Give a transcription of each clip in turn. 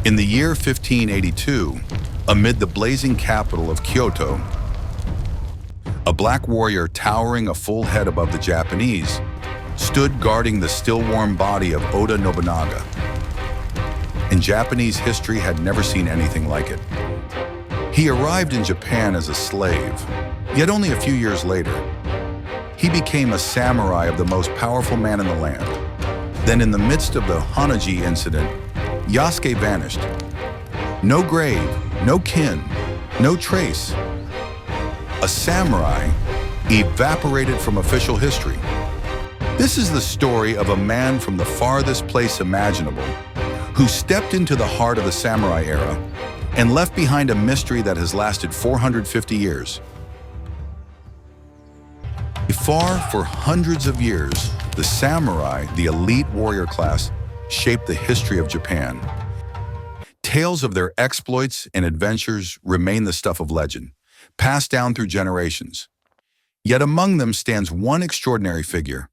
In the year 1582, amid the blazing capital of Kyoto, a black warrior towering a full head above the Japanese stood guarding the still-warm body of Oda Nobunaga. And Japanese history had never seen anything like it. He arrived in Japan as a slave, yet only a few years later, he became a samurai of the most powerful man in the land. Then in the midst of the Honnō-ji Incident, Yasuke vanished. No grave, no kin, no trace. A samurai evaporated from official history. This is the story of a man from the farthest place imaginable who stepped into the heart of the samurai era and left behind a mystery that has lasted 450 years. Far for hundreds of years, the samurai, the elite warrior class, shaped the history of Japan. Tales of their exploits and adventures remain the stuff of legend, passed down through generations. Yet among them stands one extraordinary figure,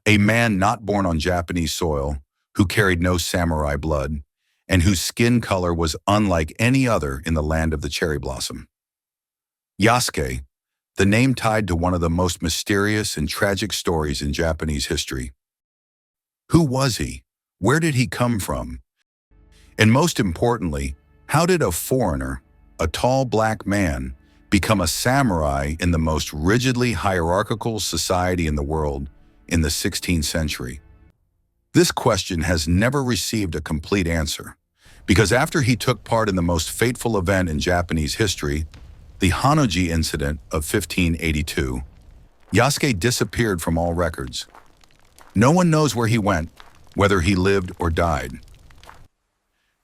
a man not born on Japanese soil, who carried no samurai blood, and whose skin color was unlike any other in the land of the cherry blossom. Yasuke, the name tied to one of the most mysterious and tragic stories in Japanese history. Who was he? Where did he come from? And most importantly, how did a foreigner, a tall black man, become a samurai in the most rigidly hierarchical society in the world in the 16th century? This question has never received a complete answer, because after he took part in the most fateful event in Japanese history, the Honnō-ji Incident of 1582, Yasuke disappeared from all records. No one knows where he went, whether he lived or died.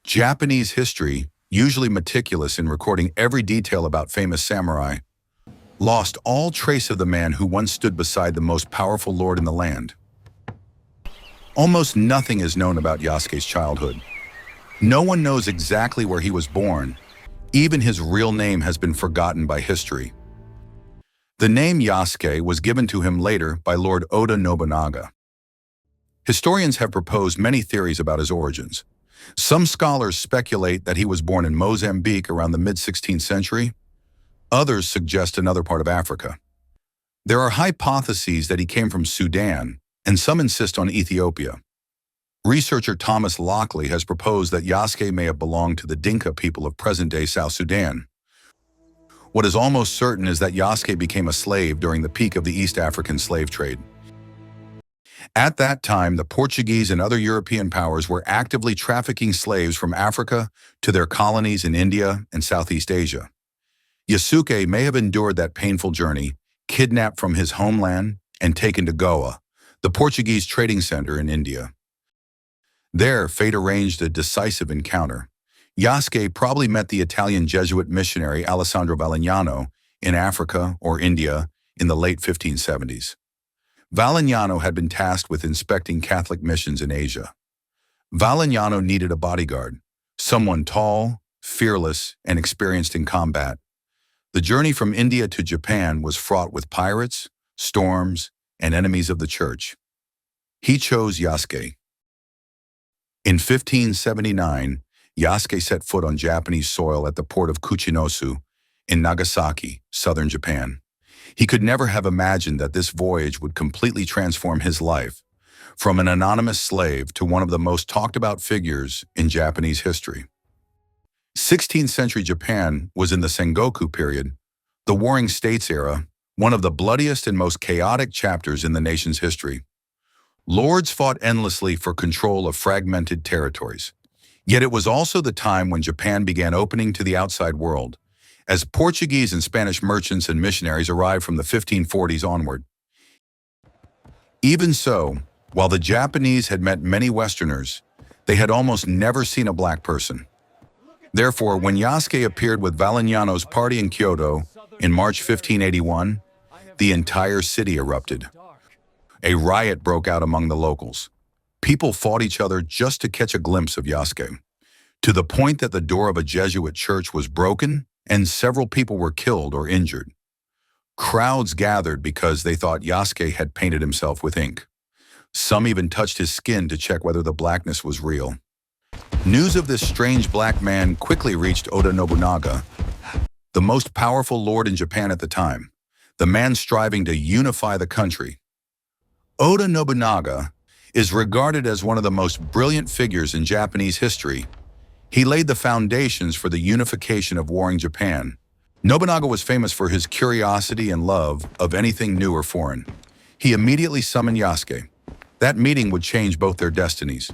Japanese history, usually meticulous in recording every detail about famous samurai, lost all trace of the man who once stood beside the most powerful lord in the land. Almost nothing is known about Yasuke's childhood. No one knows exactly where he was born. Even his real name has been forgotten by history. The name Yasuke was given to him later by Lord Oda Nobunaga. Historians have proposed many theories about his origins. Some scholars speculate that he was born in Mozambique around the mid-16th century. Others suggest another part of Africa. There are hypotheses that he came from Sudan, and some insist on Ethiopia. Researcher Thomas Lockley has proposed that Yasuke may have belonged to the Dinka people of present-day South Sudan. What is almost certain is that Yasuke became a slave during the peak of the East African slave trade. At that time, the Portuguese and other European powers were actively trafficking slaves from Africa to their colonies in India and Southeast Asia. Yasuke may have endured that painful journey, kidnapped from his homeland and taken to Goa, the Portuguese trading center in India. There, fate arranged a decisive encounter. Yasuke probably met the Italian Jesuit missionary Alessandro Valignano in Africa or India in the late 1570s. Valignano had been tasked with inspecting Catholic missions in Asia. Valignano needed a bodyguard, someone tall, fearless, and experienced in combat. The journey from India to Japan was fraught with pirates, storms, and enemies of the church. He chose Yasuke. In 1579, Yasuke set foot on Japanese soil at the port of Kuchinosu in Nagasaki, southern Japan. He could never have imagined that this voyage would completely transform his life, from an anonymous slave to one of the most talked about figures in Japanese history. 16th century Japan was in the Sengoku period, the Warring States era, one of the bloodiest and most chaotic chapters in the nation's history. Lords fought endlessly for control of fragmented territories. Yet it was also the time when Japan began opening to the outside world, as Portuguese and Spanish merchants and missionaries arrived from the 1540s onward. Even so, while the Japanese had met many Westerners, they had almost never seen a black person. Therefore, when Yasuke appeared with Valignano's party in Kyoto in March 1581, the entire city erupted. A riot broke out among the locals. People fought each other just to catch a glimpse of Yasuke, to the point that the door of a Jesuit church was broken and several people were killed or injured. Crowds gathered because they thought Yasuke had painted himself with ink. Some even touched his skin to check whether the blackness was real. News of this strange black man quickly reached Oda Nobunaga, the most powerful lord in Japan at the time, the man striving to unify the country. Oda Nobunaga is regarded as one of the most brilliant figures in Japanese history. He laid the foundations for the unification of warring Japan. Nobunaga was famous for his curiosity and love of anything new or foreign. He immediately summoned Yasuke. That meeting would change both their destinies.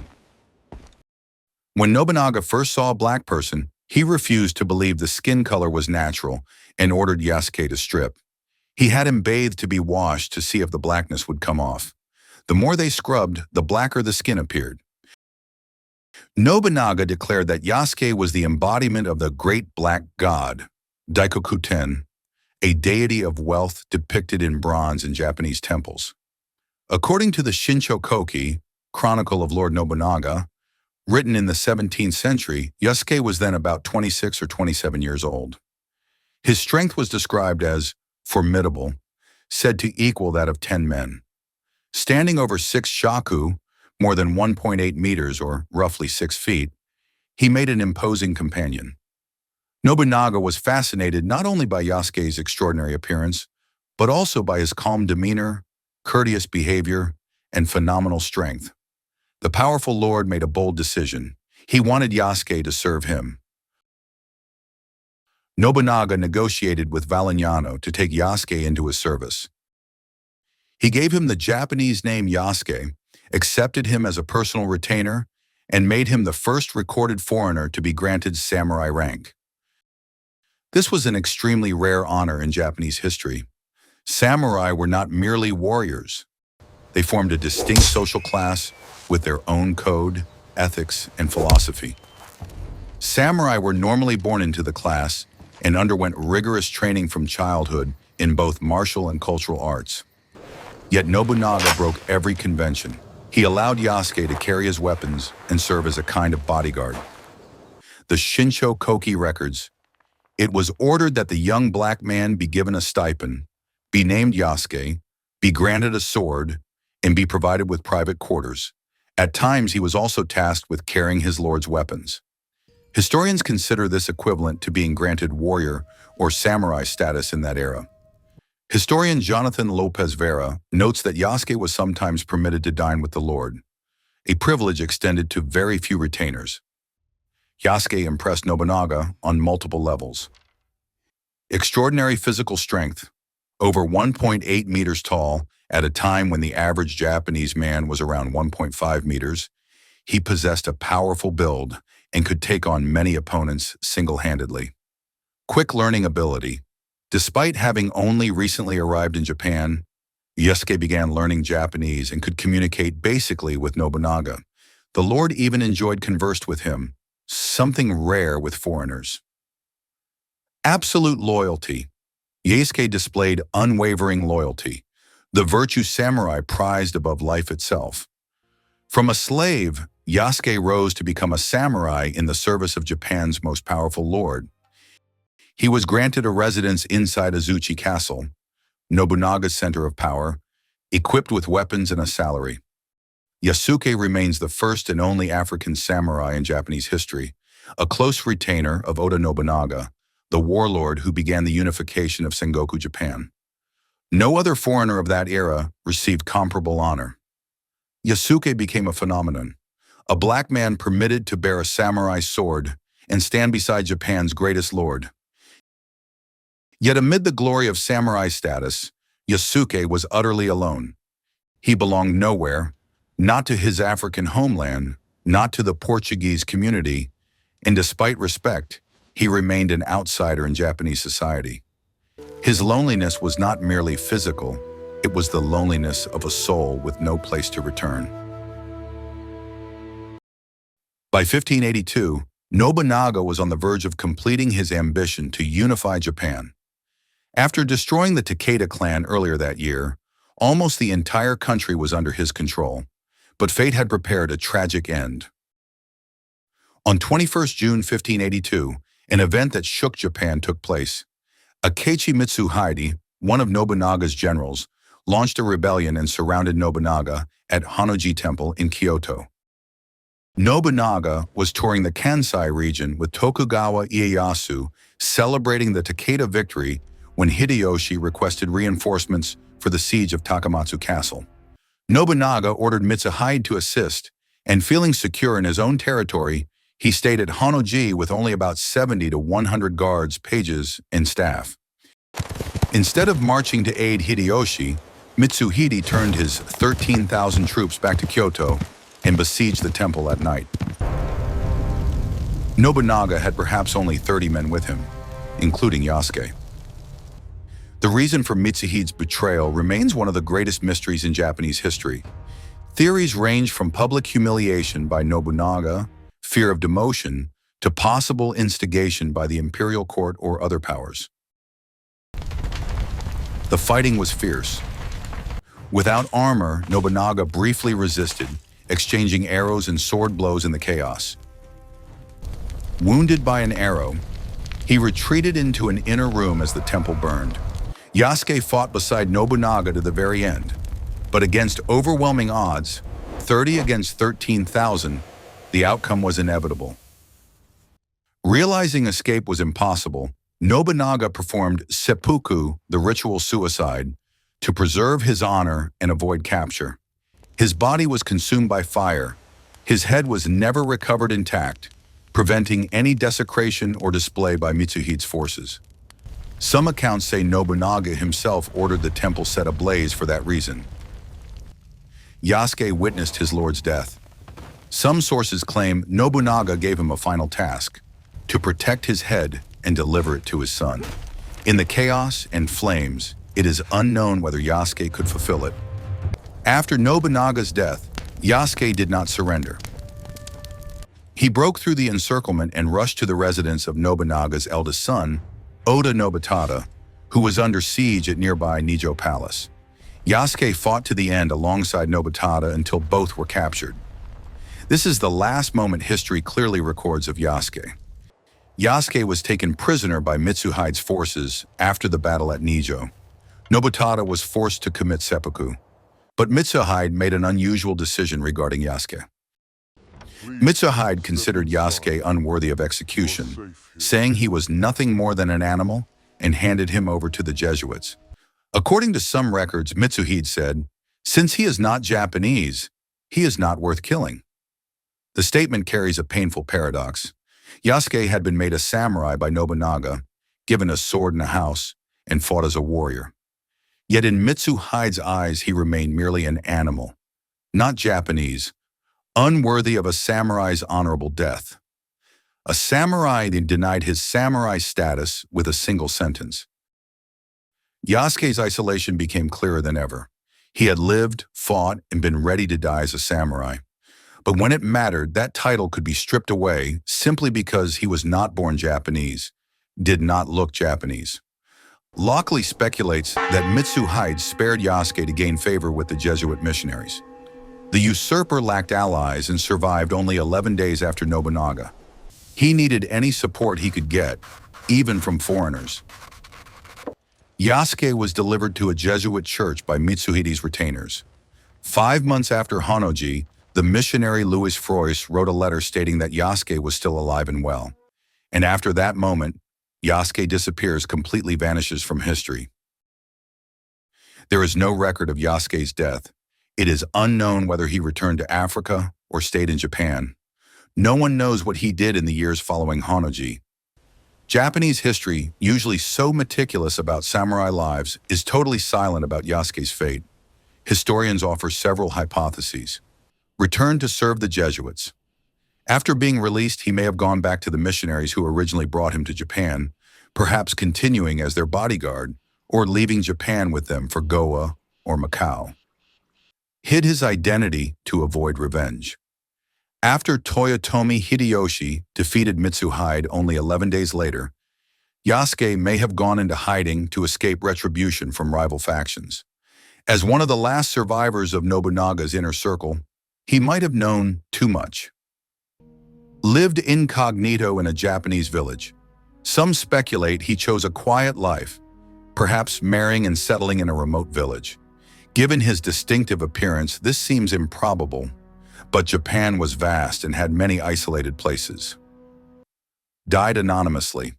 When Nobunaga first saw a black person, he refused to believe the skin color was natural and ordered Yasuke to strip. He had him bathed to be washed to see if the blackness would come off. The more they scrubbed, the blacker the skin appeared. Nobunaga declared that Yasuke was the embodiment of the great black god, Daikokuten, a deity of wealth depicted in bronze in Japanese temples. According to the Shincho-koki, Chronicle of Lord Nobunaga, written in the 17th century, Yasuke was then about 26 or 27 years old. His strength was described as formidable, said to equal that of 10 men. Standing over 6 shaku, more than 1.8 meters or roughly 6 feet, he made an imposing companion. Nobunaga was fascinated not only by Yasuke's extraordinary appearance, but also by his calm demeanor, courteous behavior, and phenomenal strength. The powerful lord made a bold decision. He wanted Yasuke to serve him. Nobunaga negotiated with Valeriano to take Yasuke into his service. He gave him the Japanese name Yasuke, accepted him as a personal retainer, and made him the first recorded foreigner to be granted samurai rank. This was an extremely rare honor in Japanese history. Samurai were not merely warriors. They formed a distinct social class with their own code, ethics, and philosophy. Samurai were normally born into the class and underwent rigorous training from childhood in both martial and cultural arts. Yet Nobunaga broke every convention. He allowed Yasuke to carry his weapons and serve as a kind of bodyguard. The Shincho-koki records, it was ordered that the young black man be given a stipend, be named Yasuke, be granted a sword, and be provided with private quarters. At times, he was also tasked with carrying his lord's weapons. Historians consider this equivalent to being granted warrior or samurai status in that era. Historian Jonathan Lopez Vera notes that Yasuke was sometimes permitted to dine with the lord, a privilege extended to very few retainers. Yasuke impressed Nobunaga on multiple levels. Extraordinary physical strength, over 1.8 meters tall at a time when the average Japanese man was around 1.5 meters, he possessed a powerful build and could take on many opponents single-handedly. Quick learning ability. Despite having only recently arrived in Japan, Yasuke began learning Japanese and could communicate basically with Nobunaga. The lord even enjoyed conversed with him, something rare with foreigners. Absolute loyalty. Yasuke displayed unwavering loyalty, the virtue samurai prized above life itself. From a slave, Yasuke rose to become a samurai in the service of Japan's most powerful lord. He was granted a residence inside Azuchi Castle, Nobunaga's center of power, equipped with weapons and a salary. Yasuke remains the first and only African samurai in Japanese history, a close retainer of Oda Nobunaga, the warlord who began the unification of Sengoku Japan. No other foreigner of that era received comparable honor. Yasuke became a phenomenon, a black man permitted to bear a samurai sword and stand beside Japan's greatest lord. Yet amid the glory of samurai status, Yasuke was utterly alone. He belonged nowhere, not to his African homeland, not to the Portuguese community, and despite respect, he remained an outsider in Japanese society. His loneliness was not merely physical, it was the loneliness of a soul with no place to return. By 1582, Nobunaga was on the verge of completing his ambition to unify Japan. After destroying the Takeda clan earlier that year, almost the entire country was under his control, but fate had prepared a tragic end. On 21st June 1582, an event that shook Japan took place. Akechi Mitsuhide, one of Nobunaga's generals, launched a rebellion and surrounded Nobunaga at Honno-ji Temple in Kyoto. Nobunaga was touring the Kansai region with Tokugawa Ieyasu, celebrating the Takeda victory when Hideyoshi requested reinforcements for the siege of Takamatsu Castle. Nobunaga ordered Mitsuhide to assist, and feeling secure in his own territory, he stayed at Honno-ji with only about 70 to 100 guards, pages, and staff. Instead of marching to aid Hideyoshi, Mitsuhide turned his 13,000 troops back to Kyoto and besieged the temple at night. Nobunaga had perhaps only 30 men with him, including Yasuke. The reason for Mitsuhide's betrayal remains one of the greatest mysteries in Japanese history. Theories range from public humiliation by Nobunaga, fear of demotion, to possible instigation by the imperial court or other powers. The fighting was fierce. Without armor, Nobunaga briefly resisted, exchanging arrows and sword blows in the chaos. Wounded by an arrow, he retreated into an inner room as the temple burned. Yasuke fought beside Nobunaga to the very end, but against overwhelming odds, 30 against 13,000, the outcome was inevitable. Realizing escape was impossible, Nobunaga performed seppuku, the ritual suicide, to preserve his honor and avoid capture. His body was consumed by fire. His head was never recovered intact, preventing any desecration or display by Mitsuhide's forces. Some accounts say Nobunaga himself ordered the temple set ablaze for that reason. Yasuke witnessed his lord's death. Some sources claim Nobunaga gave him a final task, to protect his head and deliver it to his son. In the chaos and flames, it is unknown whether Yasuke could fulfill it. After Nobunaga's death, Yasuke did not surrender. He broke through the encirclement and rushed to the residence of Nobunaga's eldest son, Oda Nobunaga, who was under siege at nearby Nijo Palace. Yasuke fought to the end alongside Nobunaga until both were captured. This is the last moment history clearly records of Yasuke. Yasuke was taken prisoner by Mitsuhide's forces after the battle at Nijo. Nobunaga was forced to commit seppuku, but Mitsuhide made an unusual decision regarding Yasuke. Mitsuhide considered Yasuke unworthy of execution, saying he was nothing more than an animal, and handed him over to the Jesuits. According to some records, Mitsuhide said, "Since he is not Japanese, he is not worth killing." The statement carries a painful paradox. Yasuke had been made a samurai by Nobunaga, given a sword and a house, and fought as a warrior. Yet in Mitsuhide's eyes, he remained merely an animal, not Japanese, unworthy of a samurai's honorable death. A samurai denied his samurai status with a single sentence. Yasuke's isolation became clearer than ever. He had lived, fought, and been ready to die as a samurai. But when it mattered, that title could be stripped away simply because he was not born Japanese, did not look Japanese. Lockley speculates that Mitsuhide spared Yasuke to gain favor with the Jesuit missionaries. The usurper lacked allies and survived only 11 days after Nobunaga. He needed any support he could get, even from foreigners. Yasuke was delivered to a Jesuit church by Mitsuhide's retainers. 5 months after Honno-ji, the missionary Louis Frois wrote a letter stating that Yasuke was still alive and well. And after that moment, Yasuke disappears, completely vanishes from history. There is no record of Yasuke's death. It is unknown whether he returned to Africa or stayed in Japan. No one knows what he did in the years following Honno-ji. Japanese history, usually so meticulous about samurai lives, is totally silent about Yasuke's fate. Historians offer several hypotheses. Returned to serve the Jesuits. After being released, he may have gone back to the missionaries who originally brought him to Japan, perhaps continuing as their bodyguard, or leaving Japan with them for Goa or Macau. Hid his identity to avoid revenge. After Toyotomi Hideyoshi defeated Mitsuhide only 11 days later, Yasuke may have gone into hiding to escape retribution from rival factions. As one of the last survivors of Nobunaga's inner circle, he might have known too much. Lived incognito in a Japanese village. Some speculate he chose a quiet life, perhaps marrying and settling in a remote village. Given his distinctive appearance, this seems improbable, But Japan was vast and had many isolated places. Died anonymously.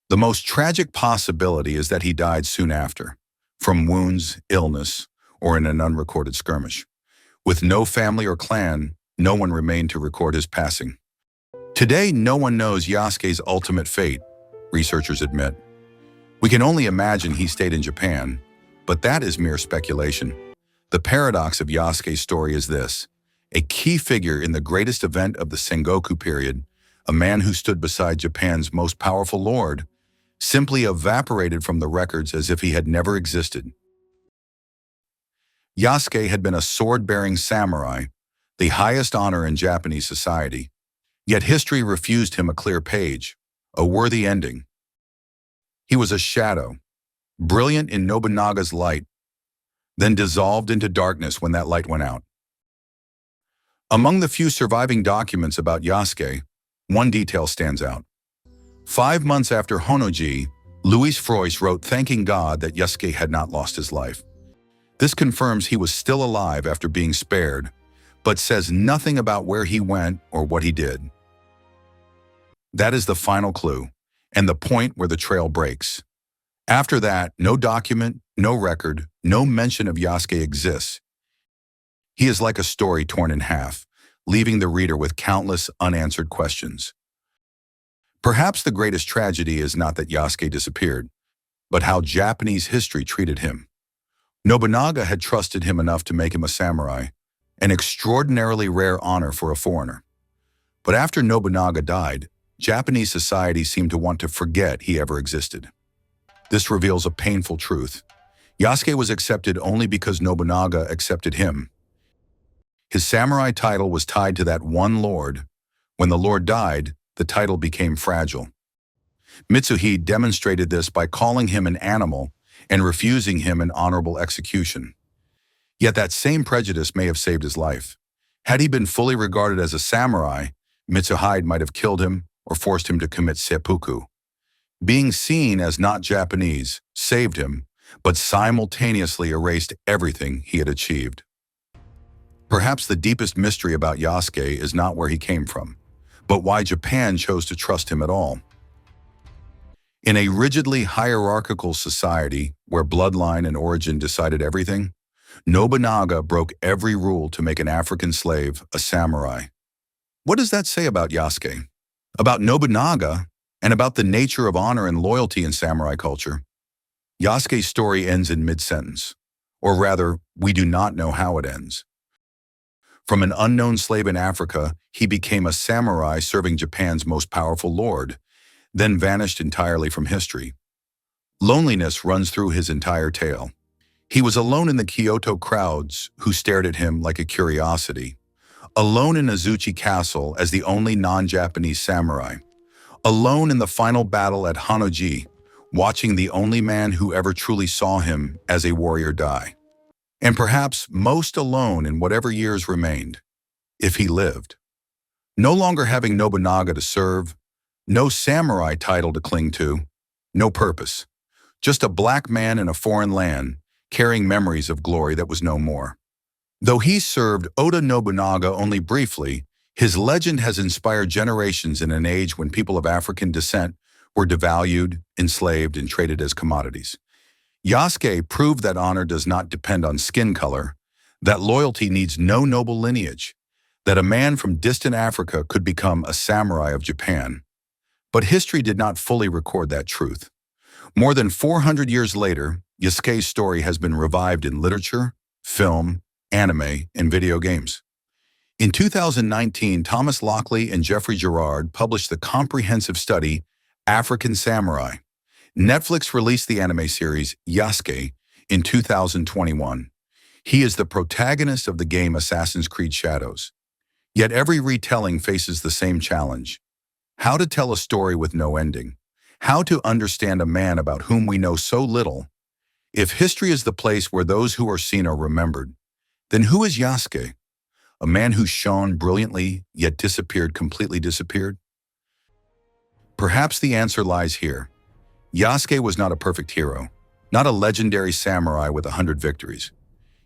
The most tragic possibility is that he died soon after, from wounds, illness, or in an unrecorded skirmish. With no family or clan, no one remained to record his passing. Today, no one knows Yasuke's ultimate fate, researchers admit. We can only imagine he stayed in Japan, but that is mere speculation. The paradox of Yasuke's story is this: a key figure in the greatest event of the Sengoku period, a man who stood beside Japan's most powerful lord, simply evaporated from the records as if he had never existed. Yasuke had been a sword-bearing samurai, the highest honor in Japanese society. Yet history refused him a clear page, a worthy ending. He was a shadow, brilliant in Nobunaga's light, then dissolved into darkness when that light went out. Among the few surviving documents about Yasuke, one detail stands out. 5 months after Honno-ji, Louis Frois wrote thanking God that Yasuke had not lost his life. This confirms he was still alive after being spared, but says nothing about where he went or what he did. That is the final clue, and the point where the trail breaks. After that, no document, no record, no mention of Yasuke exists. He is like a story torn in half, leaving the reader with countless unanswered questions. Perhaps the greatest tragedy is not that Yasuke disappeared, but how Japanese history treated him. Nobunaga had trusted him enough to make him a samurai, an extraordinarily rare honor for a foreigner. But after Nobunaga died, Japanese society seemed to want to forget he ever existed. This reveals a painful truth. Yasuke was accepted only because Nobunaga accepted him. His samurai title was tied to that one lord. When the lord died, the title became fragile. Mitsuhide demonstrated this by calling him an animal and refusing him an honorable execution. Yet that same prejudice may have saved his life. Had he been fully regarded as a samurai, Mitsuhide might have killed him or forced him to commit seppuku. Being seen as not Japanese saved him, but simultaneously erased everything he had achieved. Perhaps the deepest mystery about Yasuke is not where he came from, but why Japan chose to trust him at all. In a rigidly hierarchical society where bloodline and origin decided everything, Nobunaga broke every rule to make an African slave a samurai. What does that say about Yasuke, about Nobunaga, and about the nature of honor and loyalty in samurai culture? Yasuke's story ends in mid-sentence, or rather, we do not know how it ends. From an unknown slave in Africa, he became a samurai serving Japan's most powerful lord, then vanished entirely from history. Loneliness runs through his entire tale. He was alone in the Kyoto crowds who stared at him like a curiosity, alone in Azuchi Castle as the only non-Japanese samurai, alone in the final battle at Honno-ji, watching the only man who ever truly saw him as a warrior die. And perhaps most alone in whatever years remained, if he lived. No longer having Nobunaga to serve, no samurai title to cling to, no purpose. Just a black man in a foreign land, carrying memories of glory that was no more. Though he served Oda Nobunaga only briefly, his legend has inspired generations in an age when people of African descent were devalued, enslaved, and traded as commodities. Yasuke proved that honor does not depend on skin color, that loyalty needs no noble lineage, that a man from distant Africa could become a samurai of Japan. But history did not fully record that truth. More than 400 years later, Yasuke's story has been revived in literature, film, anime, and video games. In 2019, Thomas Lockley and Jeffrey Gerard published the comprehensive study, African Samurai. Netflix released the anime series Yasuke in 2021. He is the protagonist of the game Assassin's Creed Shadows. Yet every retelling faces the same challenge: how to tell a story with no ending, how to understand a man about whom we know so little. If history is the place where those who are seen are remembered, then who is Yasuke? A man who shone brilliantly yet completely disappeared? Perhaps the answer lies here. Yasuke was not a perfect hero, not a legendary samurai with 100 victories.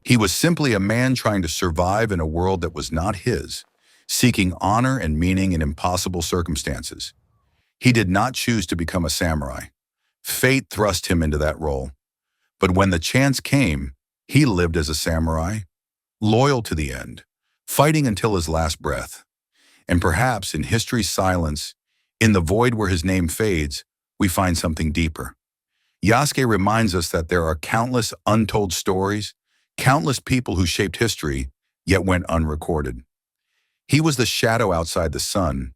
He was simply a man trying to survive in a world that was not his, seeking honor and meaning in impossible circumstances. He did not choose to become a samurai. Fate thrust him into that role. But when the chance came, he lived as a samurai, loyal to the end, fighting until his last breath. And perhaps in history's silence, in the void where his name fades, we find something deeper. Yasuke reminds us that there are countless untold stories, countless people who shaped history, yet went unrecorded. He was the shadow outside the sun,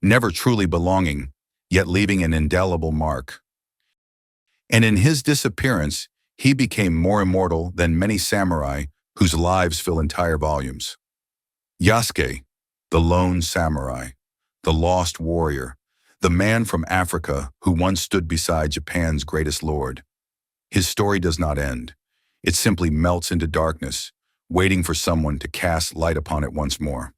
never truly belonging, yet leaving an indelible mark. And in his disappearance, he became more immortal than many samurai whose lives fill entire volumes. Yasuke, the lone samurai, the lost warrior, the man from Africa who once stood beside Japan's greatest lord. His story does not end. It simply melts into darkness, waiting for someone to cast light upon it once more.